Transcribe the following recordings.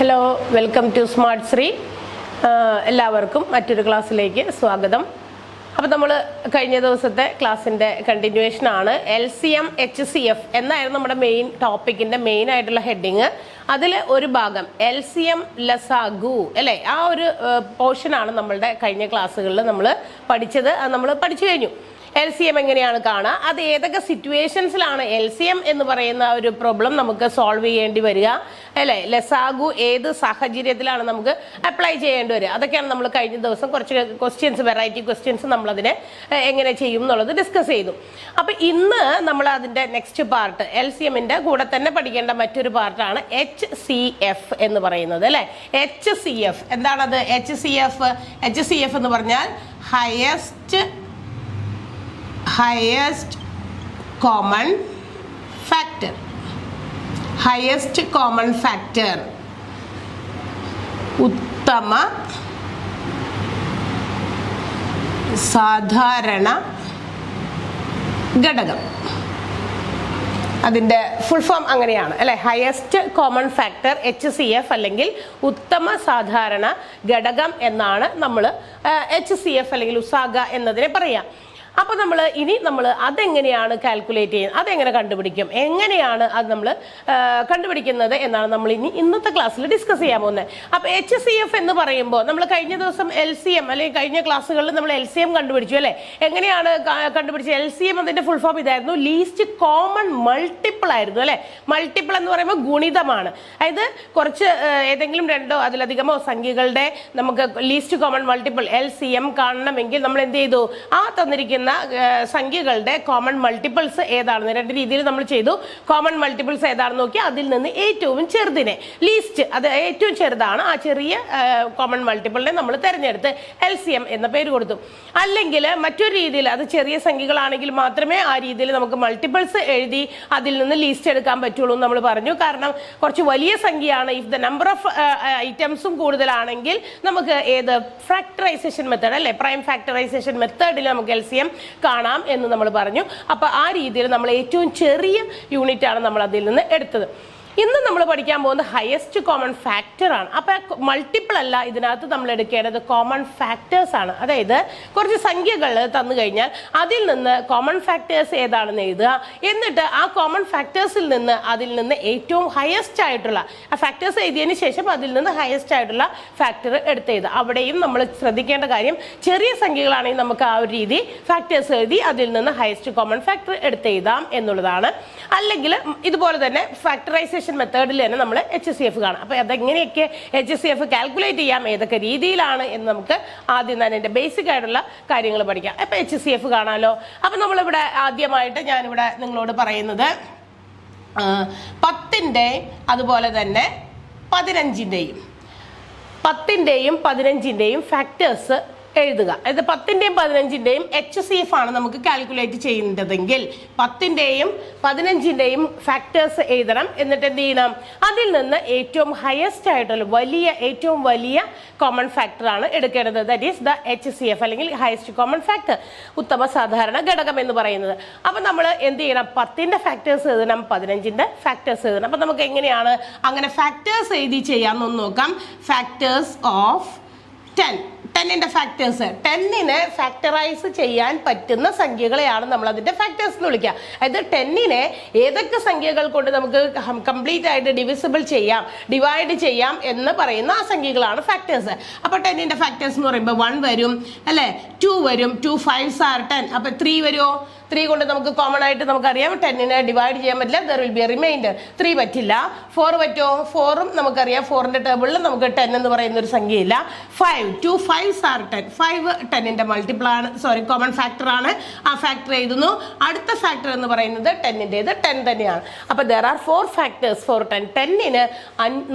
Hello, welcome to smart Shri. എല്ലാവർക്കും മറ്റൊരു ക്ലാസ്സിലേക്ക് സ്വാഗതം. അപ്പോൾ നമ്മൾ കഴിഞ്ഞ ദിവസത്തെ ക്ലാസ്സിൻ്റെ കണ്ടിന്യൂവേഷനാണ്. LCM HCF എന്നായിരുന്നു നമ്മുടെ മെയിൻ ടോപ്പിക്കിൻ്റെ മെയിൻ ആയിട്ടുള്ള ഹെഡിങ്. അതിൽ ഒരു ഭാഗം LCM ലസാഗു അല്ലേ, ആ ഒരു പോർഷനാണ് നമ്മളുടെ കഴിഞ്ഞ ക്ലാസ്സുകളിൽ നമ്മൾ പഠിച്ചത്. അത് നമ്മൾ പഠിച്ചു കഴിഞ്ഞു. LCM എങ്ങനെയാണ് കാണുക, അത് ഏതൊക്കെ സിറ്റുവേഷൻസിലാണ് LCM എന്ന് പറയുന്ന ഒരു പ്രോബ്ലം നമുക്ക് സോൾവ് ചെയ്യേണ്ടി വരിക അല്ലേ, ലസാഗു ഏത് സാഹചര്യത്തിലാണ് നമുക്ക് അപ്ലൈ ചെയ്യേണ്ടി വരിക, അതൊക്കെയാണ് നമ്മൾ കഴിഞ്ഞ ദിവസം കുറച്ച് ക്വസ്റ്റ്യൻസ്, വെറൈറ്റി ക്വസ്റ്റ്യൻസ് നമ്മളതിനെ എങ്ങനെ ചെയ്യും എന്നുള്ളത് ഡിസ്കസ് ചെയ്തു. അപ്പോൾ ഇന്ന് നമ്മൾ അതിൻ്റെ നെക്സ്റ്റ് പാർട്ട് LCMൻ്റെ കൂടെ തന്നെ പഠിക്കേണ്ട മറ്റൊരു പാർട്ടാണ് HCF എന്ന് പറയുന്നത് അല്ലേ. HCF എന്താണത്? HCF എന്ന് പറഞ്ഞാൽ highest common factor. ഉത്തമ സാധാരണ ഘടകം. അതിൻ്റെ ഫുൾ ഫോം അങ്ങനെയാണ് അല്ലെ, ഹയസ്റ്റ് കോമൺ ഫാക്ടർ HCF അല്ലെങ്കിൽ ഉത്തമ സാധാരണ ഘടകം എന്നാണ് നമ്മൾ HCF അല്ലെങ്കിൽ ഉസാഗ എന്നതിനെ പറയാം. അപ്പോൾ നമ്മൾ അതെങ്ങനെയാണ് കാൽക്കുലേറ്റ് ചെയ്യുന്നത്, അതെങ്ങനെ കണ്ടുപിടിക്കും, എങ്ങനെയാണ് അത് നമ്മൾ കണ്ടുപിടിക്കുന്നത് എന്നാണ് നമ്മൾ ഇന്നത്തെ ക്ലാസ്സിൽ ഡിസ്കസ് ചെയ്യാൻ പോകുന്നത്. അപ്പോൾ HCF എന്ന് പറയുമ്പോൾ നമ്മൾ കഴിഞ്ഞ ദിവസം LCM അല്ലെങ്കിൽ കഴിഞ്ഞ ക്ലാസ്സുകളിൽ നമ്മൾ LCM കണ്ടുപിടിച്ചു അല്ലേ. എങ്ങനെയാണ് കണ്ടുപിടിച്ചത്? LCM അതിൻ്റെ ഫുൾ ഫോം ഇതായിരുന്നു, ലീസ്റ്റ് കോമൺ മൾട്ടിപ്പിൾ ആയിരുന്നു അല്ലേ. മൾട്ടിപ്പിൾ എന്ന് പറയുമ്പോൾ ഗുണിതമാണ്. അതായത് കുറച്ച് ഏതെങ്കിലും രണ്ടോ അതിലധികമോ സംഖ്യകളുടെ നമുക്ക് ലീസ്റ്റ് കോമൺ മൾട്ടിപ്പിൾ LCM കാണണമെങ്കിൽ നമ്മൾ എന്ത് ചെയ്തു, ആ തന്നിരിക്കുന്ന സംഖ്യകളുടെ കോമൺ മൾട്ടിപ്പിൾസ് ഏതാണെന്ന് രണ്ട് രീതിയിൽ നമ്മൾ ചെയ്തു. കോമൺ മൾട്ടിപ്പിൾസ് ഏതാണെന്ന് നോക്കി അതിൽ നിന്ന് ഏറ്റവും ചെറുതിനെ, ലീസ്റ്റ് അത് ഏറ്റവും ചെറുതാണ്, ആ ചെറിയ കോമൺ മൾട്ടിപ്പിളിനെ നമ്മൾ തിരഞ്ഞെടുത്ത് LCM എന്ന പേര് കൊടുത്തു. അല്ലെങ്കിൽ മറ്റൊരു രീതിയിൽ അത് ചെറിയ സംഖ്യകളാണെങ്കിൽ മാത്രമേ ആ രീതിയിൽ നമുക്ക് മൾട്ടിപ്പിൾസ് എഴുതി അതിൽ നിന്ന് ലീസ്റ്റ് എടുക്കാൻ പറ്റുള്ളൂ എന്ന് നമ്മൾ പറഞ്ഞു. കാരണം കുറച്ച് വലിയ സംഖ്യയാണ്, ഇഫ് ദ നമ്പർ ഓഫ് ഐറ്റംസും കൂടുതലാണെങ്കിൽ നമുക്ക് ഏത് ഫാക്ടറൈസേഷൻ മെത്തേഡ് അല്ലെ, പ്രൈം ഫാക്ടറൈസേഷൻ മെത്തേഡിൽ നമുക്ക് LCM കാണാം എന്ന് നമ്മൾ പറഞ്ഞു. അപ്പോൾ ആ രീതിയിൽ നമ്മൾ ഏറ്റവും ചെറിയ യൂണിറ്റാണ് നമ്മൾ അതിൽ നിന്ന് എടുത്തത്. ഇന്ന് നമ്മൾ പഠിക്കാൻ പോകുന്നത് ഹയസ്റ്റ് കോമൺ ഫാക്ടർ ആണ്. അപ്പോൾ മൾട്ടിപ്പിൾ അല്ല, ഇതിനകത്ത് നമ്മൾ എടുക്കേണ്ടത് കോമൺ ഫാക്ടേഴ്സ് ആണ്. അതായത് കുറച്ച് സംഖ്യകൾ തന്നു കഴിഞ്ഞാൽ അതിൽ നിന്ന് കോമൺ ഫാക്ടേഴ്സ് ഏതാണെന്ന് എഴുതുക, എന്നിട്ട് ആ കോമൺ ഫാക്ടേഴ്സിൽ നിന്ന് അതിൽ നിന്ന് ഏറ്റവും ഹയസ്റ്റ് ആയിട്ടുള്ള ആ ഫാക്ടേഴ്സ് എഴുതിയതിന് ശേഷം അതിൽ നിന്ന് ഹയസ്റ്റ് ആയിട്ടുള്ള ഫാക്ടർ എടുത്തെഴുതുക. അവിടെയും നമ്മൾ ശ്രദ്ധിക്കേണ്ട കാര്യം, ചെറിയ സംഖ്യകളാണെങ്കിൽ നമുക്ക് ആ ഒരു രീതി ഫാക്ടേഴ്സ് എഴുതി അതിൽ നിന്ന് ഹയസ്റ്റ് കോമൺ ഫാക്ടർ എടുത്തെഴുതാം എന്നുള്ളതാണ്. അല്ലെങ്കിൽ ഇതുപോലെ തന്നെ ഫാക്ടറൈസേഷൻ മെത്തേഡിൽ തന്നെ നമ്മൾ HCF കാണാം. അപ്പോൾ അതെങ്ങനെയൊക്കെ HCF കാൽക്കുലേറ്റ് ചെയ്യാം, ഏതൊക്കെ രീതിയിലാണ് എന്ന് നമുക്ക് ആദ്യം തന്നെ എൻ്റെ ബേസിക് ആയിട്ടുള്ള കാര്യങ്ങൾ പഠിക്കാം. അപ്പോൾ HCF കാണാമല്ലോ. അപ്പോൾ നമ്മളിവിടെ ആദ്യമായിട്ട് ഞാനിവിടെ നിങ്ങളോട് പറയുന്നത് 10ൻ്റെയും അതുപോലെ തന്നെ 15ൻ്റെയും 15ൻ്റെയും ഫാക്ടേഴ്സ് എഴുതുക. അതായത് 10ൻ്റെയും 15ൻ്റെയും HCF ആണ് നമുക്ക് കാൽക്കുലേറ്റ് ചെയ്യേണ്ടതെങ്കിൽ 10ൻ്റെയും 15ൻ്റെയും ഫാക്ടേഴ്സ് എഴുതണം. എന്നിട്ട് എന്ത് ചെയ്യണം, അതിൽ നിന്ന് ഏറ്റവും ഹയസ്റ്റ് ആയിട്ടുള്ള ഏറ്റവും വലിയ കോമൺ ഫാക്ടർ ആണ് എടുക്കേണ്ടത്. ദാറ്റ് ഈസ് ദ HCF അല്ലെങ്കിൽ ഹയസ്റ്റ് കോമൺ ഫാക്ടർ, ഉത്തമ സാധാരണ ഘടകം എന്ന് പറയുന്നത്. അപ്പം നമ്മൾ എന്ത് ചെയ്യണം, 10ൻ്റെ ഫാക്ടേഴ്സ് എഴുതണം, 15ൻ്റെ ഫാക്ടേഴ്സ് എഴുതണം. അപ്പം നമുക്ക് എങ്ങനെയാണ് അങ്ങനെ ഫാക്ടേഴ്സ് എഴുതി ചെയ്യാമെന്നൊന്ന് നോക്കാം. ഫാക്ടേഴ്സ് ഓഫ് 10ൻ്റെ ഫാക്ടേഴ്സ്, 10നെ ഫാക്ടറൈസ് ചെയ്യാൻ പറ്റുന്ന സംഖ്യകളെയാണ് നമ്മൾ അതിൻ്റെ ഫാക്ടേഴ്സ് എന്ന് വിളിക്കുക. അതായത് 10നെ ഏതൊക്കെ സംഖ്യകൾ കൊണ്ട് നമുക്ക് കംപ്ലീറ്റ് ആയിട്ട് ഡിവിസിബിൾ ചെയ്യാം, ഡിവൈഡ് ചെയ്യാം എന്ന് പറയുന്ന ആ സംഖ്യകളാണ് ഫാക്ടേഴ്സ്. അപ്പോൾ 10ൻ്റെ ഫാക്ടേഴ്സ് എന്ന് പറയുമ്പോൾ 1 വരും അല്ലേ, 2 വരും, 2 5s are 10. അപ്പോൾ 3 വരുമോ? 3 കൊണ്ട് നമുക്ക് കോമൺ ആയിട്ട് നമുക്കറിയാം 10നെ ഡിവൈഡ് ചെയ്യാൻ പറ്റില്ല, there will be a remainder. 3 പറ്റില്ല. 4 പറ്റുമോ? 4ഉം നമുക്കറിയാം, 4ൻ്റെ ടേബിളിൽ നമുക്ക് 10 എന്ന് പറയുന്ന ഒരു സംഖ്യയില്ല. 5 2 5s are 10. 5 10ൻ്റെ മൾട്ടിപ്പിൾ ആണ്, കോമൺ ഫാക്ടർ ആണ്. ആ ഫാക്ടർ എഴുതുന്നു. അടുത്ത ഫാക്ടർ എന്ന് പറയുന്നത് 10ൻ്റേത് 10 തന്നെയാണ്. അപ്പോൾ there are 4 factors four 10. 10ന്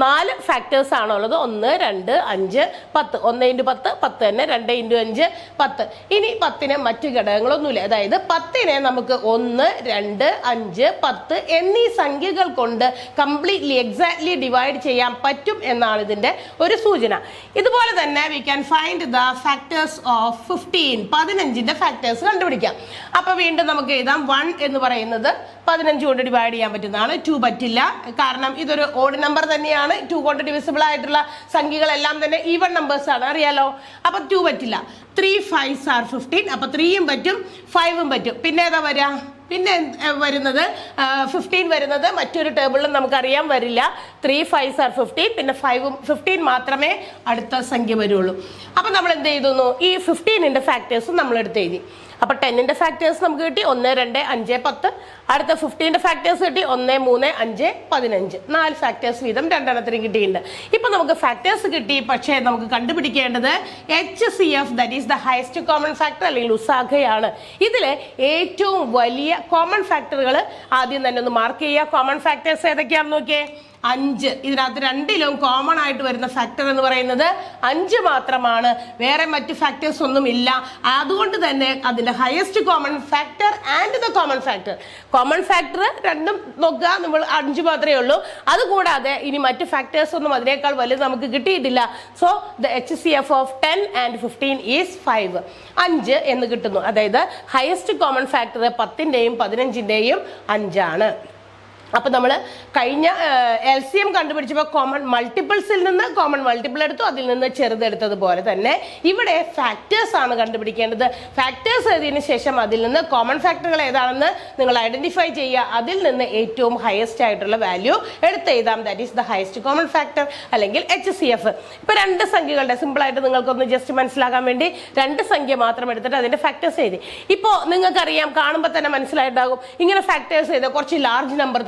4 factors ആണുള്ളത്. 1 2 5 10. 1 × 10 10 തന്നെ, 2 × 5 10. ഇനി 10ന് മറ്റു ഘടകങ്ങളൊന്നുമില്ല. അതായത് 10 നമുക്ക് 1 2 5 10 എന്നീ സംഖ്യകൾ കൊണ്ട് കംപ്ലീറ്റ്ലി എക്സാക്ട്ലി ഡിവൈഡ് ചെയ്യാൻ പറ്റും എന്നാണ് ഇതിന്റെ ഒരു സൂചന. ഇതുപോലെ തന്നെ we can find the factors of 15. 15ന്റെ ഫാക്ടേഴ്സ് കണ്ടുപിടിക്കാം. അപ്പോൾ വീണ്ടും നമുക്ക് എഴുതാം 1 എന്ന് പറയുന്നത് 15 കൊണ്ട് ഡിവൈഡ് ചെയ്യാൻ പറ്റുന്നതാണ്. 2 പറ്റില്ല, കാരണം ഇതൊരു ഓഡ് നമ്പർ തന്നെയാണ്. 2 കൊണ്ട് ഡിവിസിബിൾ ആയിട്ടുള്ള സംഖ്യകളെല്ലാം തന്നെ ഈവൺ നമ്പേഴ്സ് ആണ്, അറിയാലോ. അപ്പൊ 2 പറ്റില്ല. 3 5s are 15. അപ്പൊ 3ഉം പറ്റും 5ഉം പറ്റും. പിന്നെ ഏതാ വരാ? പിന്നെ വരുന്നത് 15 വരുന്നത് മറ്റൊരു ടേബിളിലും നമുക്കറിയാൻ വരില്ല. 3 5s are 15. പിന്നെ 5ഉം 15 മാത്രമേ അടുത്ത സംഖ്യ വരുള്ളൂ. അപ്പൊ നമ്മൾ എന്ത് ചെയ്തു? ഈ 15ന്റെ ഫാക്ടേഴ്സ് നമ്മൾ എടുത്ത് എഴുതി. അപ്പൊ 10ന്റെ ഫാക്ടേഴ്സ് നമുക്ക് കിട്ടി 1 2 5 10. അടുത്ത 15ന്റെ ഫാക്ടേഴ്സ് കിട്ടി 1 3 5 15. 4 ഫാക്ടേഴ്സ് വീതം രണ്ടെണ്ണത്തിന് കിട്ടിയിട്ടുണ്ട്. ഇപ്പൊ നമുക്ക് ഫാക്ടേഴ്സ് കിട്ടി, പക്ഷേ നമുക്ക് കണ്ടുപിടിക്കേണ്ടത് HCF, that is the highest common factor അല്ലെങ്കിൽ ഉസാഗയാണ്. ഇതിലെ ഏറ്റവും വലിയ കോമൺ ഫാക്ടറുകൾ ആദ്യം തന്നെ ഒന്ന് മാർക്ക് ചെയ്യുക. കോമൺ ഫാക്ടേഴ്സ് ഏതൊക്കെയാണെന്ന് നോക്കിയേ. 5. ഇതിനകത്ത് രണ്ടിലും കോമൺ ആയിട്ട് വരുന്ന ഫാക്ടർ എന്ന് പറയുന്നത് 5 മാത്രമാണ്. വേറെ മറ്റ് ഫാക്ടേഴ്സ് ഒന്നും ഇല്ല. അതുകൊണ്ട് തന്നെ അതിന്റെ highest common factor and the common factor. Common factor രണ്ടും നോക്കുക, നമ്മൾ 5 മാത്രമേ ഉള്ളൂ. അതുകൂടാതെ ഇനി മറ്റ് ഫാക്ടേഴ്സ് ഒന്നും അതിനേക്കാൾ വലുത് നമുക്ക് കിട്ടിയിട്ടില്ല. So the HCF of 10 and 15 is 5. 5 എന്ന് കിട്ടുന്നു. അതായത് ഹയസ്റ്റ് കോമൺ ഫാക്ടർ 10ന്റെയും 15ന്റെയും 5 ആണ്. അപ്പൊ നമ്മൾ കഴിഞ്ഞ LCM കണ്ടുപിടിച്ചപ്പോൾ കോമൺ മൾട്ടിപ്പിൾസിൽ നിന്ന് കോമൺ മൾട്ടിപ്പിൾ എടുത്തു, അതിൽ നിന്ന് ചെറുതെടുത്തതുപോലെ തന്നെ ഇവിടെ ഫാക്ടേഴ്സ് ആണ് കണ്ടുപിടിക്കേണ്ടത്. ഫാക്ടേഴ്സ് എഴുതിയതിനു ശേഷം അതിൽ നിന്ന് കോമൺ ഫാക്ടറുകൾ ഏതാണെന്ന് നിങ്ങൾ ഐഡന്റിഫൈ ചെയ്യുക. അതിൽ നിന്ന് ഏറ്റവും ഹയസ്റ്റ് ആയിട്ടുള്ള വാല്യൂ എടുത്തെഴുതാം. That is the highest common factor അല്ലെങ്കിൽ HCF. ഇപ്പൊ രണ്ട് സംഖ്യകളുടെ സിമ്പിൾ ആയിട്ട് നിങ്ങൾക്കൊന്ന് ജസ്റ്റ് മനസ്സിലാക്കാൻ വേണ്ടി 2 സംഖ്യ മാത്രം എടുത്തിട്ട് അതിന്റെ ഫാക്ടേഴ്സ് എഴുതി. ഇപ്പോൾ നിങ്ങൾക്കറിയാം, കാണുമ്പോൾ തന്നെ മനസ്സിലായിട്ടുണ്ടാകും, ഇങ്ങനെ ഫാക്ടേഴ്സ് ചെയ്ത് കുറച്ച് ലാർജ് നമ്പർ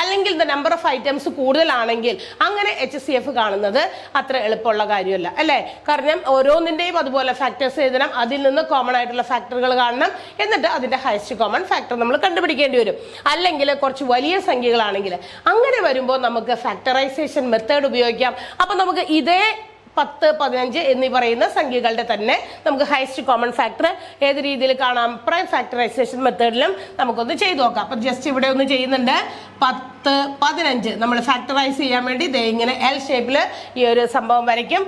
അല്ലെങ്കിൽ ദ നമ്പർ ഓഫ് ഐറ്റംസ് കൂടുതലാണെങ്കിൽ അങ്ങനെ HCF കാണുന്നത് അത്ര എളുപ്പമുള്ള കാര്യമല്ല, അല്ലേ? കാരണം ഓരോന്നിന്റെയും അതുപോലെ ഫാക്ടേഴ്സ് എഴുതണം, അതിൽ നിന്ന് കോമൺ ആയിട്ടുള്ള ഫാക്ടറുകൾ കാണണം, എന്നിട്ട് അതിന്റെ ഹയസ്റ്റ് കോമൺ ഫാക്ടർ നമ്മൾ കണ്ടുപിടിക്കേണ്ടി വരും. അല്ലെങ്കിൽ കുറച്ച് വലിയ സംഖ്യകളാണെങ്കിൽ അങ്ങനെ വരുമ്പോൾ നമുക്ക് ഫാക്ടറൈസേഷൻ മെത്തേഡ് ഉപയോഗിക്കാം. അപ്പൊ നമുക്ക് ഇതേ 10 15 എന്നീ പറയുന്ന സംഖ്യകളുടെ തന്നെ നമുക്ക് ഹയസ്റ്റ് കോമൺ ഫാക്ടർ ഏത് രീതിയിൽ കാണാം? പ്രൈം ഫാക്ടറൈസേഷൻ മെത്തേഡിലും നമുക്കൊന്ന് ചെയ്തു നോക്കാം. അപ്പൊ ജസ്റ്റ് ഇവിടെ ഒന്ന് ചെയ്യുന്നുണ്ട്. 10 15 നമ്മൾ ഫാക്ടറൈസ് ചെയ്യാൻ വേണ്ടി ഇങ്ങനെ L ഷേപ്പിൽ ഈ ഒരു സംഭവം വരയ്ക്കും.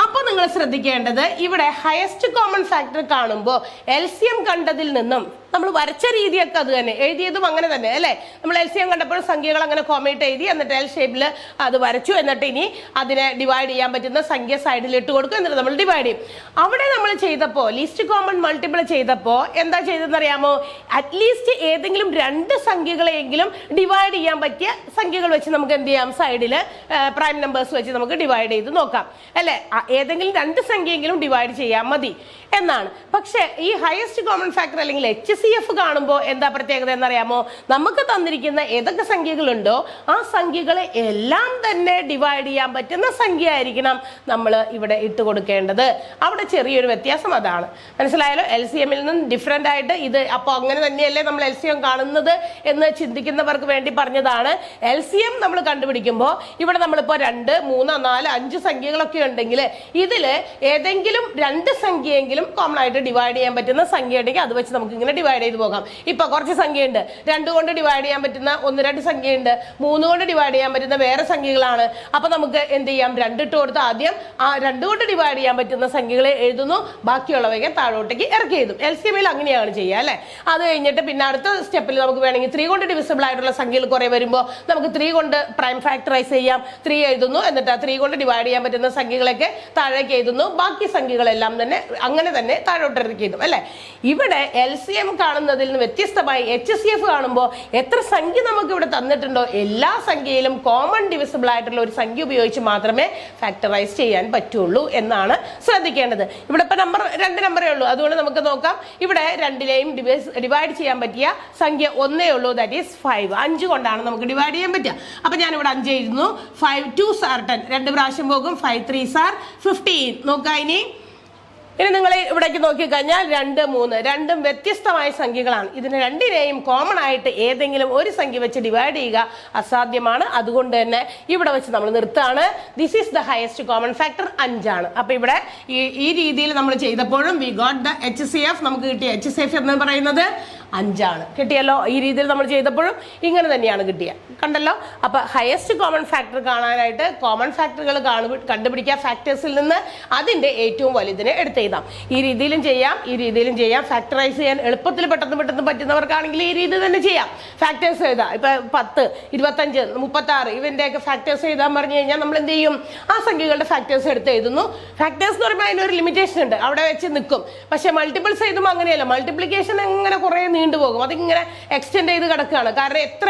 അപ്പൊ നിങ്ങൾ ശ്രദ്ധിക്കേണ്ടത്, ഇവിടെ ഹയസ്റ്റ് കോമൺ ഫാക്ടർ കാണുമ്പോൾ LCM കണ്ടതിൽ നിന്നും നമ്മൾ വരച്ച രീതിയൊക്കെ അത് തന്നെ, എഴുതിയതും അങ്ങനെ തന്നെ, അല്ലേ? നമ്മൾ LCM കണ്ടപ്പോൾ സംഖ്യകൾ അങ്ങനെ കോമയിട്ട് എഴുതി, എന്നിട്ട് L ഷേപ്പിൽ അത് വരച്ചു, എന്നിട്ട് ഇനി അതിനെ ഡിവൈഡ് ചെയ്യാൻ പറ്റുന്ന സംഖ്യ സൈഡിൽ ഇട്ട് കൊടുക്കും, എന്നിട്ട് നമ്മൾ ഡിവൈഡ് ചെയ്യും. അവിടെ നമ്മൾ ചെയ്തപ്പോൾ ലീസ്റ്റ് കോമൺ മൾട്ടിപ്പിൾ ചെയ്തപ്പോൾ എന്താ ചെയ്തതെന്ന് അറിയാമോ? അറ്റ്ലീസ്റ്റ് ഏതെങ്കിലും 2 സംഖ്യകളെങ്കിലും ഡിവൈഡ് ചെയ്യാൻ പറ്റിയ സംഖ്യകൾ വെച്ച് നമുക്ക് എന്ത് ചെയ്യാം? സൈഡിൽ പ്രൈം നമ്പേഴ്സ് വെച്ച് നമുക്ക് ഡിവൈഡ് ചെയ്ത് നോക്കാം, അല്ലേ? ഏതെങ്കിലും 2 സംഖ്യയെങ്കിലും ഡിവൈഡ് ചെയ്യാൻ മതി എന്നാണ്. പക്ഷെ ഈ ഹയസ്റ്റ് കോമൺ ഫാക്ടർ അല്ലെങ്കിൽ HCF കാണുമ്പോൾ എന്താ പ്രത്യേകത എന്നറിയാമോ? നമുക്ക് തന്നിരിക്കുന്ന ഏതൊക്കെ സംഖ്യകളുണ്ടോ ആ സംഖ്യകളെ എല്ലാം തന്നെ ഡിവൈഡ് ചെയ്യാൻ പറ്റുന്ന സംഖ്യ ആയിരിക്കണം നമ്മൾ ഇവിടെ ഇട്ട് കൊടുക്കേണ്ടത്. അവിടെ ചെറിയൊരു വ്യത്യാസം അതാണ്. മനസ്സിലായാലോ? LCMൽ നിന്നും ഡിഫറെന്റ് ആയിട്ട് ഇത് അപ്പോൾ അങ്ങനെ തന്നെയല്ലേ നമ്മൾ LCM കാണുന്നത് എന്ന് ചിന്തിക്കുന്നവർക്ക് വേണ്ടി പറഞ്ഞതാണ്. LCM നമ്മൾ കണ്ടുപിടിക്കുമ്പോൾ ഇവിടെ നമ്മളിപ്പോൾ 2 3 4 5 സംഖ്യകളൊക്കെ ഉണ്ടെങ്കിൽ ഇതിൽ ഏതെങ്കിലും 2 സംഖ്യയെങ്കിലും കോമൺ ആയിട്ട് ഡിവൈഡ് ചെയ്യാൻ പറ്റുന്ന സംഖ്യ ഉണ്ടെങ്കിൽ അത് വെച്ച് നമുക്ക് ഇങ്ങനെ ഡിവൈഡ് ചെയ്ത് പോകാം. ഇപ്പൊ കുറച്ച് സംഖ്യയുണ്ട്, 2 കൊണ്ട് ഡിവൈഡ് ചെയ്യാൻ പറ്റുന്ന 1 2 സംഖ്യയുണ്ട്, 3 കൊണ്ട് ഡിവൈഡ് ചെയ്യാൻ പറ്റുന്ന വേറെ സംഖ്യകളാണ്. അപ്പൊ നമുക്ക് എന്ത് ചെയ്യാം? 2 ഇട്ട് കൊടുത്ത് ആദ്യം ആ 2 കൊണ്ട് ഡിവൈഡ് ചെയ്യാൻ പറ്റുന്ന സംഖ്യകളെ എഴുതുന്നു, ബാക്കിയുള്ളവയെ താഴോട്ടേക്ക് ഇറക്കി എഴുതും. LCMൽ അങ്ങനെയാണ് ചെയ്യുക, അല്ലെ? അത് കഴിഞ്ഞിട്ട് പിന്നെ അടുത്ത സ്റ്റെപ്പിൽ നമുക്ക് വേണമെങ്കിൽ 3 കൊണ്ട് ഡിവിസിബിൾ ആയിട്ടുള്ള സംഖ്യകൾ കുറെ വരുമ്പോൾ നമുക്ക് 3 കൊണ്ട് പ്രൈം ഫാക്ടറൈസ് ചെയ്യാം. 3 എഴുതുന്നു, എന്നിട്ട് 3 കൊണ്ട് ഡിവൈഡ് ചെയ്യാൻ പറ്റുന്ന സംഖ്യകളൊക്കെ താഴേക്ക് എഴുതുന്നു, ബാക്കി സംഖ്യകളെല്ലാം തന്നെ അങ്ങനെ തന്നെ താഴോട്ടിറക്കി എഴുതും, അല്ലെ? ഇവിടെ LCM കാണുന്നതിൽ നിന്ന് വ്യത്യസ്തമായി HCF കാണുമ്പോൾ എത്ര സംഖ്യ നമുക്ക് ഇവിടെ തന്നിട്ടുണ്ടോ എല്ലാ സംഖ്യയിലും കോമൺ ഡിവിസിബിൾ ആയിട്ടുള്ള ഒരു സംഖ്യ ഉപയോഗിച്ച് മാത്രമേ ഫാക്ടറൈസ് ചെയ്യാൻ പറ്റുള്ളൂ എന്നാണ് ശ്രദ്ധിക്കേണ്ടത്. ഇവിടെ ഇപ്പൊ 2 നമ്പറേ ഉള്ളൂ, അതുകൊണ്ട് നമുക്ക് നോക്കാം. ഇവിടെ 2ലെയും ഡിവൈഡ് ചെയ്യാൻ പറ്റിയ സംഖ്യ 1 ഉള്ളൂ, ദാറ്റ് ഈസ് 5. 5 കൊണ്ടാണ് നമുക്ക് ഡിവൈഡ് ചെയ്യാൻ പറ്റുക. അപ്പൊ ഞാനിവിടെ 5 എഴുതുന്നു. 5 2s are 10, 2 പ്രാവശ്യം പോകും. 5 3s are 15. നോക്കാം. ഇനി നിങ്ങൾ ഇവിടേക്ക് നോക്കിക്കഴിഞ്ഞാൽ 2 3 രണ്ടും വ്യത്യസ്തമായ സംഖ്യകളാണ്. ഇതിന് രണ്ടിനെയും കോമൺ ആയിട്ട് ഏതെങ്കിലും ഒരു സംഖ്യ വെച്ച് ഡിവൈഡ് ചെയ്യുക അസാധ്യമാണ്. അതുകൊണ്ട് തന്നെ ഇവിടെ വെച്ച് നമ്മൾ നിർത്താണ്. This is the highest common factor 5 ആണ്. അപ്പൊ ഇവിടെ ഈ രീതിയിൽ നമ്മൾ ചെയ്തപ്പോഴും വി ഗോട്ട് ദ HCF. നമുക്ക് കിട്ടിയ HCF എന്ന് പറയുന്നത് 5 ആണ്. കിട്ടിയല്ലോ? ഈ രീതിയിൽ നമ്മൾ ചെയ്തപ്പോഴും ഇങ്ങനെ തന്നെയാണ് കിട്ടിയത്. കണ്ടല്ലോ? അപ്പൊ ഹയസ്റ്റ് കോമൺ ഫാക്ടർ കാണാനായിട്ട് കോമൺ ഫാക്ടറുകൾ കണ്ടുപിടിക്കുക ഫാക്ടേഴ്സിൽ നിന്ന്, അതിന്റെ ഏറ്റവും വലുതിനെ എടുത്തെഴുതാം. ഈ രീതിയിലും ചെയ്യാം, ഈ രീതിയിലും ചെയ്യാം. ഫാക്ടറൈസ് ചെയ്യാൻ എളുപ്പത്തിൽ പെട്ടെന്ന് പറ്റുന്നവർക്കാണെങ്കിൽ ഈ രീതി തന്നെ ചെയ്യാം. ഫാക്ടേഴ്സ് എഴുതാം. ഇപ്പൊ 10, 25, 36 ഇവന്റെയൊക്കെ ഫാക്ടേഴ്സ് എഴുതാൻ പറഞ്ഞു കഴിഞ്ഞാൽ നമ്മൾ എന്ത് ചെയ്യും? ആ സംഖ്യകളുടെ ഫാക്ടേഴ്സ് എടുത്ത് എഴുതുന്നു. ഫാക്ടേഴ്സ് എന്ന് പറയുമ്പോൾ അതിനൊരു ലിമിറ്റേഷൻ ഉണ്ട്, അവിടെ വെച്ച് നിൽക്കും. പക്ഷെ മൾട്ടിപ്പിൾസ് എഴുതുമ്പോൾ അങ്ങനെയല്ല. മൾട്ടിപ്ലിക്കേഷൻ എങ്ങനെ കുറെ നീണ്ടുപോകും, അതിങ്ങനെ എക്സ്റ്റെൻഡ് ചെയ്ത് കിടക്കുകയാണ്. കാരണം എത്ര